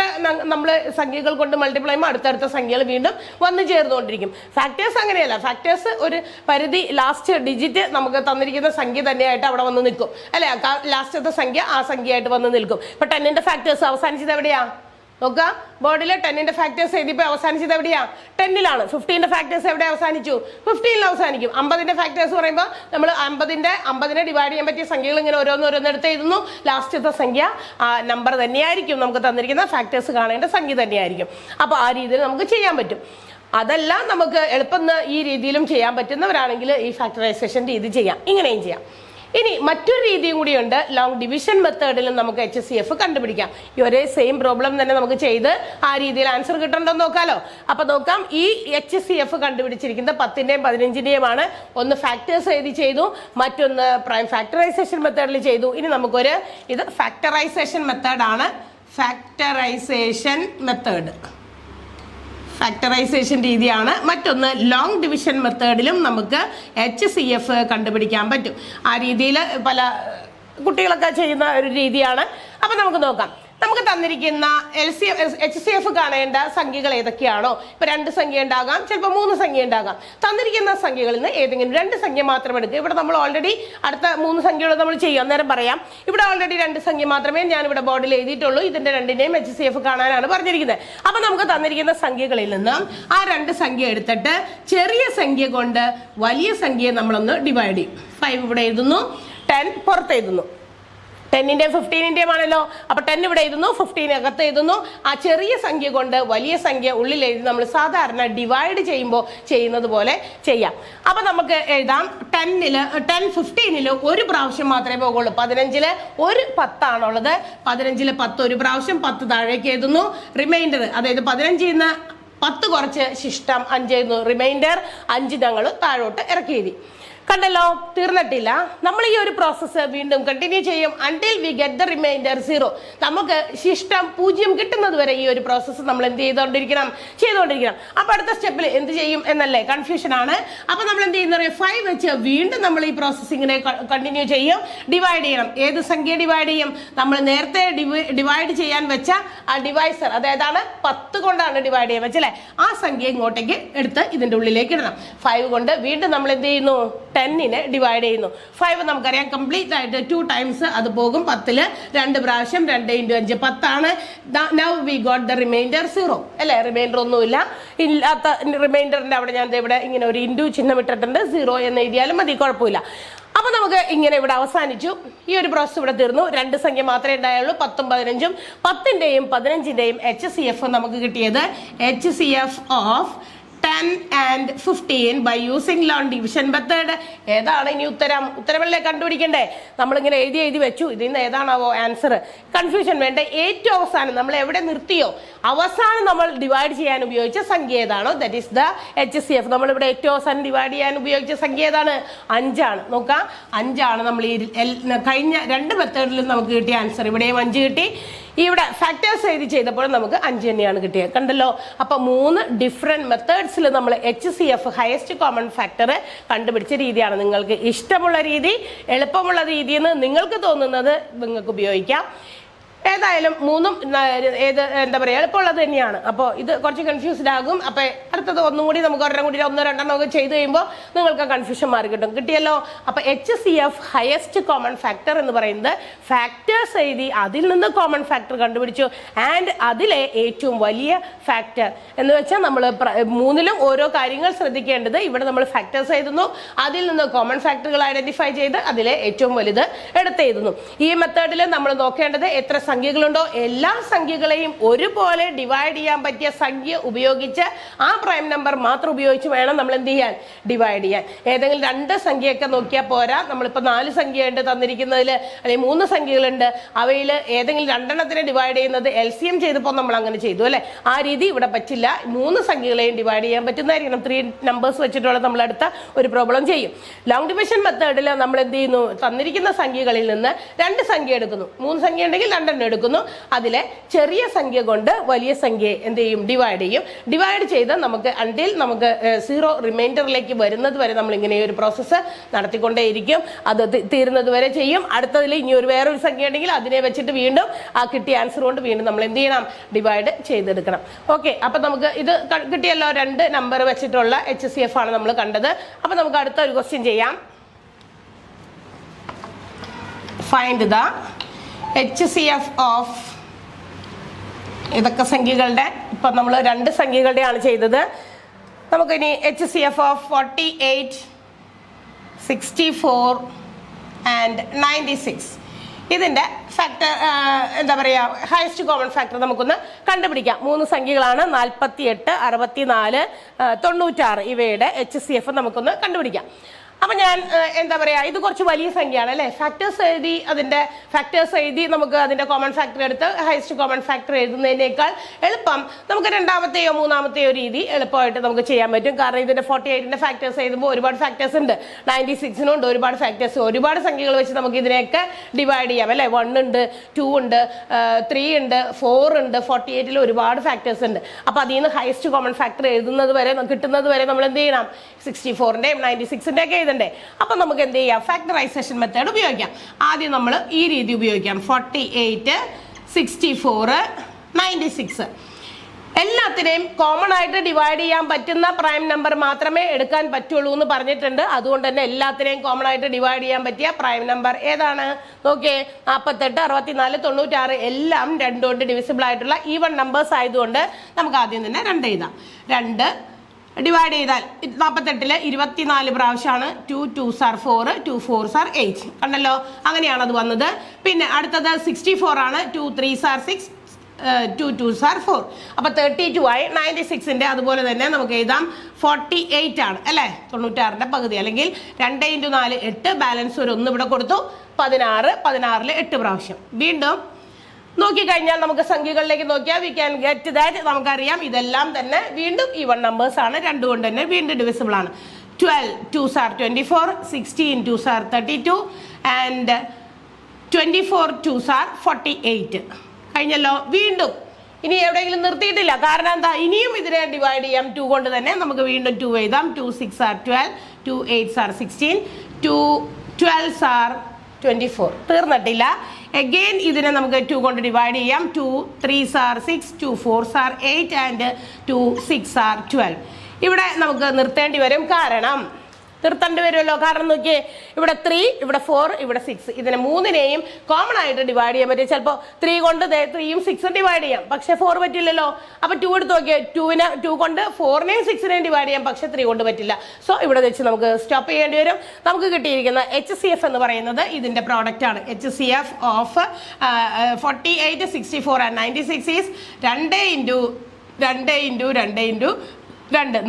നമ്മൾ സംഖ്യകൾ കൊണ്ട് മൾട്ടിപ്ലൈ ചെയ്യുമ്പോൾ അടുത്തടുത്ത സംഖ്യകൾ വീണ്ടും വന്നു ചേർന്നുകൊണ്ടിരിക്കും. ഫാക്ടേഴ്സ് അങ്ങനെയല്ല. ഫാക്ടേഴ്സ് ഒരു പരിധി, ലാസ്റ്റ് ഡിജിറ്റ് നമുക്ക് തന്നിരിക്കുന്ന സംഖ്യ തന്നെയായിട്ട് അവിടെ വന്ന് നിൽക്കും, അല്ലെ? ലാസ്റ്റത്തെ സംഖ്യ ആ സംഖ്യയായിട്ട് വന്ന് നിൽക്കും. ഇപ്പൊ 10ന്റെ ഫാക്ടേഴ്സ് അവസാനിച്ചത് എവിടെയാ? നോക്കുക, ബോർഡിൽ 10ന്റെ ഫാക്ടേഴ്സ് എഴുതിയപ്പോൾ അവസാനിച്ചത് എവിടെയാ? 10ലാണ്. 15ന്റെ ഫാക്ടേഴ്സ് എവിടെ അവസാനിച്ചു? 15ൽ അവസാനിക്കും. 50ന്റെ ഫാക്ടേഴ്സ് പറയുമ്പോൾ നമ്മൾ 50നെ ഡിവൈഡ് ചെയ്യാൻ പറ്റിയ സംഖ്യകൾ ഇങ്ങനെ ഓരോന്നോരോന്നെടുത്ത് എഴുതുന്നു. ലാസ്റ്റത്തെ സംഖ്യ നമ്പർ തന്നെയായിരിക്കും, നമുക്ക് തന്നിരിക്കുന്ന ഫാക്ടേഴ്സ് കാണേണ്ട സംഖ്യ തന്നെയായിരിക്കും. അപ്പോൾ ആ രീതിയിൽ നമുക്ക് ചെയ്യാൻ പറ്റും. അതെല്ലാം നമുക്ക് എളുപ്പം ഈ രീതിയിലും ചെയ്യാൻ പറ്റുന്നവരാണെങ്കിൽ ഈ ഫാക്ടറൈസേഷൻ രീതി ചെയ്യാം, ഇങ്ങനെയും ചെയ്യാം. ഇനി മറ്റൊരു രീതിയും കൂടിയുണ്ട്. ലോങ് ഡിവിഷൻ മെത്തേഡിലും നമുക്ക് HCF കണ്ടുപിടിക്കാം. ഈ ഒരേ സെയിം പ്രോബ്ലം തന്നെ നമുക്ക് ചെയ്ത് ആ രീതിയിൽ ആൻസർ കിട്ടണ്ടോ നോക്കാലോ. അപ്പൊ നോക്കാം, ഈ HCF കണ്ടുപിടിച്ചിരിക്കുന്നത് 10ന്റെയും 15ന്റെയും ആണ്. ഒന്ന് ഫാക്ടേഴ്സ് എഴുതി ചെയ്തു, മറ്റൊന്ന് പ്രൈം ഫാക്ടറൈസേഷൻ മെത്തേഡിൽ ചെയ്തു. ഇനി നമുക്കൊരു ഇത് ഫാക്ടറൈസേഷൻ മെത്തേഡാണ്. ഫാക്ടറൈസേഷൻ മെത്തേഡ്, ഫാക്ടറൈസേഷൻ രീതിയാണ്. മറ്റൊന്ന് ലോങ് ഡിവിഷൻ മെത്തേഡിലും നമുക്ക് HCF കണ്ടുപിടിക്കാൻ പറ്റും. ആ രീതിയിൽ പല കുട്ടികളൊക്കെ ചെയ്യുന്ന ഒരു രീതിയാണ്. അപ്പൊ നമുക്ക് നോക്കാം. നമുക്ക് തന്നിരിക്കുന്ന HCF കാണേണ്ട സംഖ്യകൾ ഏതൊക്കെയാണോ? ഇപ്പൊ 2 സംഖ്യ ഉണ്ടാകാം, ചിലപ്പോൾ 3 സംഖ്യ ഉണ്ടാകാം. തന്നിരിക്കുന്ന സംഖ്യകളിൽ നിന്ന് ഏതെങ്കിലും 2 സംഖ്യ മാത്രം എടുക്കുക. ഇവിടെ നമ്മൾ ഓൾറെഡി അടുത്ത 3 സംഖ്യകൾ നമ്മൾ ചെയ്യും, അന്നേരം പറയാം. ഇവിടെ ഓൾറെഡി 2 സംഖ്യ മാത്രമേ ഞാൻ ഇവിടെ ബോർഡിൽ എഴുതിയിട്ടുള്ളൂ. ഇതിന്റെ 2ന്റെയും HCF കാണാനാണ് പറഞ്ഞിരിക്കുന്നത്. അപ്പൊ നമുക്ക് തന്നിരിക്കുന്ന സംഖ്യകളിൽ നിന്ന് ആ 2 സംഖ്യ എടുത്തിട്ട് ചെറിയ സംഖ്യ കൊണ്ട് വലിയ സംഖ്യയെ നമ്മളൊന്ന് ഡിവൈഡ് ചെയ്യും. 5 ഇവിടെ എഴുതുന്നു, 10 പുറത്ത് എഴുതുന്നു. 10ന്റെയും 15ന്റെയും ആണല്ലോ. അപ്പൊ 10 ഇവിടെ എഴുതുന്നു, 15 അകത്ത് എഴുതുന്നു. ആ ചെറിയ സംഖ്യ കൊണ്ട് വലിയ സംഖ്യ ഉള്ളിൽ എഴുതി നമ്മൾ സാധാരണ ഡിവൈഡ് ചെയ്യുമ്പോൾ ചെയ്യുന്നത് പോലെ ചെയ്യാം. അപ്പൊ നമുക്ക് എഴുതാം. 15ൽ ഒരു പ്രാവശ്യം മാത്രമേ പോകുള്ളൂ. 15ൽ ഒരു 10 ആണുള്ളത്. 15ൽ 10 ഒരു പ്രാവശ്യം, 10 താഴേക്ക് എഴുതുന്നു. റിമൈൻഡർ, അതായത് 15ൽ നിന്ന് 10 കുറച്ച് ശിഷ്ടം 5 എഴുതുന്നു. റിമൈൻഡർ 5 ഞങ്ങൾ താഴോട്ട് ഇറക്കി എഴുതി. കണ്ടല്ലോ, തീർന്നിട്ടില്ല. നമ്മൾ ഈ ഒരു പ്രോസസ്സ് വീണ്ടും കണ്ടിന്യൂ ചെയ്യും until we get the remainder 0. നമുക്ക് ശിഷ്ടം 0 കിട്ടുന്നത് വരെ ഈ ഒരു പ്രോസസ്സ് നമ്മൾ എന്ത് ചെയ്തുകൊണ്ടിരിക്കണം? അപ്പൊ അടുത്ത സ്റ്റെപ്പിൽ എന്ത് ചെയ്യും എന്നല്ലേ കൺഫ്യൂഷൻ ആണ്. അപ്പൊ നമ്മൾ എന്ത് ചെയ്യുന്ന 5 വെച്ച് വീണ്ടും നമ്മൾ ഈ പ്രോസസ്സിങ്ങിനെ കണ്ടിന്യൂ ചെയ്യും. ഡിവൈഡ് ചെയ്യണം. ഏത് സംഖ്യ ഡിവൈഡ് ചെയ്യും? നമ്മൾ നേരത്തെ ഡിവൈഡ് ചെയ്യാൻ വെച്ച ആ ഡിവൈസർ, അതായത് 10 കൊണ്ടാണ് ഡിവൈഡ് ചെയ്യാൻ വെച്ചല്ലേ, ആ സംഖ്യ ഇങ്ങോട്ടേക്ക് എടുത്ത് ഇതിന്റെ ഉള്ളിലേക്ക് ഇടണം. 5 കൊണ്ട് വീണ്ടും നമ്മൾ എന്ത് ചെയ്യുന്നു? 10നെ ഡിവൈഡ് ചെയ്യുന്നു. 5 നമുക്കറിയാം കംപ്ലീറ്റ് ആയിട്ട് 2 ടൈംസ് അത് പോകും. 10ൽ 2 പ്രാവശ്യം, 2 × 5 10 ആണ്. Now we got the reminder 0 അല്ലേ? റിമൈൻഡർ ഒന്നുമില്ല. ഇല്ലാത്ത റിമൈൻഡറിന്റെ അവിടെ ഞാൻ ഇവിടെ ഇങ്ങനെ ഒരു ഇൻഡു ചിഹ്നം ഇട്ടിട്ടുണ്ട്. 0 എന്ന് എഴുതിയാലും മതി, കുഴപ്പമില്ല. അപ്പൊ നമുക്ക് ഇങ്ങനെ ഇവിടെ അവസാനിച്ചു. ഈ ഒരു പ്രോസസ് ഇവിടെ തീർന്നു. 2 സംഖ്യ മാത്രമേ ഉണ്ടായുള്ളൂ, 10ഉം 15ഉം. 10ന്റെയും 15ന്റെയും HCF നമുക്ക് കിട്ടിയത് HCF of 10 and 15 by using long division method. ഏതാണ് ഇനി ഉത്തരമല്ലേ കണ്ടുപിടിക്കണ്ടേ? നമ്മളിങ്ങനെ എഴുതി വെച്ചു. ഇതിൽ നിന്ന് ഏതാണാവോ ആൻസർ? കൺഫ്യൂഷൻ വേണ്ട. ഏറ്റവും അവസാനം നമ്മൾ എവിടെ നിർത്തിയോ അവസാനം നമ്മൾ ഡിവൈഡ് ചെയ്യാൻ ഉപയോഗിച്ച സംഖ്യ ഏതാണോ ദാറ്റ് ഈസ് ദ HCF. നമ്മളിവിടെ ഏറ്റവും അവസാനം ഡിവൈഡ് ചെയ്യാൻ ഉപയോഗിച്ച സംഖ്യ ഏതാണ്? 5 ആണ്. നോക്കാം, 5 ആണ് നമ്മൾ ഈ കഴിഞ്ഞ 2 മെത്തേഡിലും നമുക്ക് കിട്ടിയ ആൻസർ. ഇവിടെയും 5 കിട്ടി. ഇവിടെ ഫാക്ടേഴ്സ് എഴുതി ചെയ്തപ്പോൾ നമുക്ക് 5 തന്നെയാണ് കിട്ടിയത്. കണ്ടല്ലോ. അപ്പൊ 3 ഡിഫറെന്റ് മെത്തേഡ്സിൽ നമ്മൾ HCF ഹയസ്റ്റ് കോമൺ ഫാക്ടർ കണ്ടുപിടിച്ച രീതിയാണ്. നിങ്ങൾക്ക് ഇഷ്ടമുള്ള രീതി, എളുപ്പമുള്ള രീതി എന്ന് നിങ്ങൾക്ക് തോന്നുന്നത് നിങ്ങൾക്ക് ഉപയോഗിക്കാം. ഏതായാലും 3ഉം എന്താ പറയുക എളുപ്പമുള്ളത് തന്നെയാണ്. അപ്പോൾ ഇത് കുറച്ച് കൺഫ്യൂസ്ഡ് ആകും. അപ്പോൾ അടുത്തത് ഒന്നും കൂടി നമുക്ക് 1 2 ചെയ്ത് കഴിയുമ്പോൾ നിങ്ങൾക്ക് കൺഫ്യൂഷൻ മാറി കിട്ടും. കിട്ടിയല്ലോ. അപ്പോൾ HCF ഹയസ്റ്റ് കോമൺ ഫാക്ടർ എന്ന് പറയുന്നത് ഫാക്ടേഴ്സ് എഴുതി അതിൽ നിന്ന് കോമൺ ഫാക്ടർ കണ്ടുപിടിച്ചു. ആൻഡ് അതിലെ ഏറ്റവും വലിയ ഫാക്ടർ എന്ന് വെച്ചാൽ നമ്മൾ 3ലും ഓരോ കാര്യങ്ങൾ ശ്രദ്ധിക്കേണ്ടത്. ഇവിടെ നമ്മൾ ഫാക്ടേഴ്സ് എഴുതുന്നു, അതിൽ നിന്ന് കോമൺ ഫാക്ടറുകൾ ഐഡന്റിഫൈ ചെയ്ത് അതിലെ ഏറ്റവും വലുത് എടുത്തെഴുതുന്നു. ഈ മെത്തേഡിൽ നമ്മൾ നോക്കേണ്ടത് എത്ര സംഖ്യകളുണ്ടോ എല്ലാ സംഖ്യകളെയും ഒരുപോലെ ഡിവൈഡ് ചെയ്യാൻ പറ്റിയ സംഖ്യ ഉപയോഗിച്ച് ആ പ്രൈം നമ്പർ മാത്രം ഉപയോഗിച്ച് വേണം നമ്മൾ എന്ത് ചെയ്യാൻ, ഡിവൈഡ് ചെയ്യാൻ. ഏതെങ്കിലും 2 സംഖ്യയൊക്കെ നോക്കിയാൽ പോരാ. നമ്മളിപ്പോൾ 4 സംഖ്യയുണ്ട് തന്നിരിക്കുന്നതിൽ, അല്ലെങ്കിൽ 3 സംഖ്യകളുണ്ട്, അവയിൽ ഏതെങ്കിലും 2 ഡിവൈഡ് ചെയ്യുന്നത് LCM ചെയ്തപ്പോൾ നമ്മൾ അങ്ങനെ ചെയ്തു അല്ലെ. ആ രീതി ഇവിടെ പറ്റില്ല. 3 സംഖ്യകളെയും ഡിവൈഡ് ചെയ്യാൻ പറ്റുന്നതായിരിക്കണം. 3 നമ്പേഴ്സ് വെച്ചിട്ടുള്ള നമ്മൾ അടുത്ത ഒരു പ്രോബ്ലം ചെയ്യും. ലോങ് ഡിവിഷൻ മെത്തേഡിൽ നമ്മൾ എന്ത് ചെയ്യുന്നു, തന്നിരിക്കുന്ന സംഖ്യകളിൽ നിന്ന് 2 സംഖ്യ എടുക്കുന്നു. 3 സംഖ്യ ഉണ്ടെങ്കിൽ 2 എടുക്കുന്നു. അതിലെ ചെറിയ സംഖ്യ കൊണ്ട് വലിയ സംഖ്യയെ എന്ത് ചെയ്യും, ഡിവൈഡ് ചെയ്യും. ഡിവൈഡ് ചെയ്ത് നമുക്ക് അണ്ടിൽ നമുക്ക് 0 റിമൈൻഡറിലേക്ക് വരുന്നത് വരെ നമ്മൾ ഇങ്ങനെ ഒരു പ്രോസസ്സ് നടത്തിക്കൊണ്ടേയിരിക്കും. അത് തീരുന്നത് വരെ ചെയ്യും. അടുത്തതിൽ ഇനി വേറൊരു സംഖ്യ ഉണ്ടെങ്കിൽ അതിനെ വെച്ചിട്ട് വീണ്ടും ആ കിട്ടിയ ആൻസർ കൊണ്ട് വീണ്ടും നമ്മൾ എന്ത് ചെയ്യണം, ഡിവൈഡ് ചെയ്തെടുക്കണം. ഓക്കെ, അപ്പൊ നമുക്ക് ഇത് കിട്ടിയല്ലോ. 2 നമ്പർ വെച്ചിട്ടുള്ള HCF ആണ് നമ്മൾ കണ്ടത്. അപ്പൊ നമുക്ക് അടുത്ത ഒരു ക്വസ്റ്റ്യൻ ചെയ്യാം. ഫൈൻഡ് ദ HCF ഓഫ് ഇതൊക്കെ സംഖ്യകളുടെ, ഇപ്പൊ നമ്മൾ 2 സംഖ്യകളുടെയാണ് ചെയ്തത്. നമുക്കിനി HCF ഓഫ് 48, 64 ആൻഡ് 96 ഇതിന്റെ ഫാക്ടർ എന്താ പറയുക, ഹയസ്റ്റ് കോമൺ ഫാക്ടർ നമുക്കൊന്ന് കണ്ടുപിടിക്കാം. 3 സംഖ്യകളാണ്, 48, 64, 96. ഇവയുടെ HCF നമുക്കൊന്ന് കണ്ടുപിടിക്കാം. അപ്പൊ ഞാൻ എന്താ പറയാ, ഇത് കുറച്ച് വലിയ സംഖ്യയാണ് അല്ലെ. ഫാക്ടേഴ്സ് എഴുതി, അതിന്റെ ഫാക്ടേഴ്സ് എഴുതി നമുക്ക് അതിന്റെ കോമൺ ഫാക്ടർ എടുത്ത് ഹയസ്റ്റ് കോമൺ ഫാക്ടർ എഴുതുന്നതിനേക്കാൾ എളുപ്പം നമുക്ക് 2ാമത്തെയോ 3ാമത്തെയോ രീതി എളുപ്പമായിട്ട് നമുക്ക് ചെയ്യാൻ പറ്റും. കാരണം ഇതിന്റെ 48ന്റെ ഫാക്ടേഴ്സ് എഴുതുമ്പോൾ ഒരുപാട് ഫാക്ടേഴ്സ് ഉണ്ട്, 96-നും ഒരുപാട് ഫാക്ടേഴ്സ്, ഒരുപാട് സംഖ്യകൾ വെച്ച് നമുക്ക് ഇതിനെയൊക്കെ ഡിവൈഡ് ചെയ്യാം അല്ലെ. 1 ഉണ്ട്, 2 ഉണ്ട്, 3 ഉണ്ട്, 4 ഉണ്ട്, 48-ൽ ഒരുപാട് ഫാക്ടേഴ്സ് ഉണ്ട്. അപ്പൊ അതിൽ നിന്ന് ഹയസ്റ്റ് കോമൺ ഫാക്ടർ എഴുതുന്നത് വരെ, കിട്ടുന്നത് വരെ നമ്മൾ എന്ത് ചെയ്യണം, 64-ന്റെയും 96-ന്റെ ഒക്കെ എഴുതണ്ടേ. അപ്പൊ നമുക്ക് എന്ത് ചെയ്യാം, ഫാക്ടറൈസേഷൻ മെത്തേഡ് ഉപയോഗിക്കാം. ആദ്യം നമ്മൾ ഈ രീതി ഉപയോഗിക്കാം. 48, 64, 96 എല്ലാത്തിനെയും കോമൺ ആയിട്ട് ഡിവൈഡ് ചെയ്യാൻ പറ്റുന്ന പ്രൈം നമ്പർ മാത്രമേ എടുക്കാൻ പറ്റുള്ളൂ എന്ന് പറഞ്ഞിട്ടുണ്ട്. അതുകൊണ്ട് തന്നെ എല്ലാത്തിനെയും കോമൺ ആയിട്ട് ഡിവൈഡ് ചെയ്യാൻ പറ്റിയ പ്രൈം നമ്പർ ഏതാണ് നോക്കിയേ. 48, 64, 96 എല്ലാം 2 കൊണ്ട് ഡിവിസിബിൾ ആയിട്ടുള്ള ഈവൺ നമ്പേഴ്സ് ആയതുകൊണ്ട് നമുക്ക് ആദ്യം തന്നെ 2 എഴുതാം. 2 ഡിവൈഡ് ചെയ്താൽ 48-ല് 24 പ്രാവശ്യമാണ്. 2 2s are 4, 2 4s are 8 കണ്ടല്ലോ, അങ്ങനെയാണ് അത് വന്നത്. പിന്നെ അടുത്തത് 64 ആണ്. 2 3s are 6, 2 2s are 4. അപ്പൊ 32 ആയി. 96-ന്റെ അതുപോലെ തന്നെ നമുക്ക് എഴുതാം 48 ആണ് അല്ലെ, 96-ന്റെ പകുതി, അല്ലെങ്കിൽ 2 × 4 8, ബാലൻസ് ഒരു 1 ഇവിടെ കൊടുത്തു. 16, 16-ൽ 8 പ്രാവശ്യം. വീണ്ടും നോക്കിക്കഴിഞ്ഞാൽ നമുക്ക് സംഖ്യകളിലേക്ക് നോക്കിയാൽ വി ക്യാൻ ഗെറ്റ് ദാറ്റ്. നമുക്കറിയാം ഇതെല്ലാം തന്നെ വീണ്ടും ഈവൺ നമ്പേഴ്സ് ആണ്, 2 കൊണ്ട് തന്നെ വീണ്ടും ഡിവിസിബിൾ ആണ്. 12 2s are 24, 16 2s are 32 and 24 2s are 48 കഴിഞ്ഞല്ലോ. വീണ്ടും ഇനി എവിടെയെങ്കിലും നിർത്തിയിട്ടില്ല. കാരണം എന്താ, ഇനിയും ഇതിനെ ഡിവൈഡ് ചെയ്യാം 2 കൊണ്ട് തന്നെ. നമുക്ക് വീണ്ടും 2 എഴുതാം. 2 6 are 12, 2 8s are 16, 2 12s are 24. തീർന്നിട്ടില്ല. അഗെയിൻ ഇതിനെ നമുക്ക് 2 കൊണ്ട് ഡിവൈഡ് ചെയ്യാം. 2 3s are 6, 2 4s are 8 and 2 6 are 12. ഇവിടെ നമുക്ക് നിർത്തേണ്ടി വരും. കാരണം നിർത്തേണ്ടി വരുമല്ലോ. കാരണം നോക്കിയേ, ഇവിടെ 3, ഇവിടെ 4, ഇവിടെ 6, ഇതിനെ 3നെയും കോമൺ ആയിട്ട് ഡിവൈഡ് ചെയ്യാൻ പറ്റും. ചിലപ്പോൾ 3 കൊണ്ട് 3ഉം 6ഉം ഡിവൈഡ് ചെയ്യാം, പക്ഷെ 4 പറ്റില്ലല്ലോ. അപ്പൊ 2 എടുത്ത് നോക്കിയേ, 2 കൊണ്ട് 4നെയും 6നെയും ഡിവൈഡ് ചെയ്യാം, പക്ഷെ 3 കൊണ്ട് പറ്റില്ല. സോ ഇവിടെ വെച്ച് നമുക്ക് സ്റ്റോപ്പ് ചെയ്യേണ്ടി വരും. നമുക്ക് കിട്ടിയിരിക്കുന്ന HCF എന്ന് പറയുന്നത് ഇതിന്റെ പ്രോഡക്റ്റ് ആണ്. HCF of 48, 64 and 96 is 2 × 2 2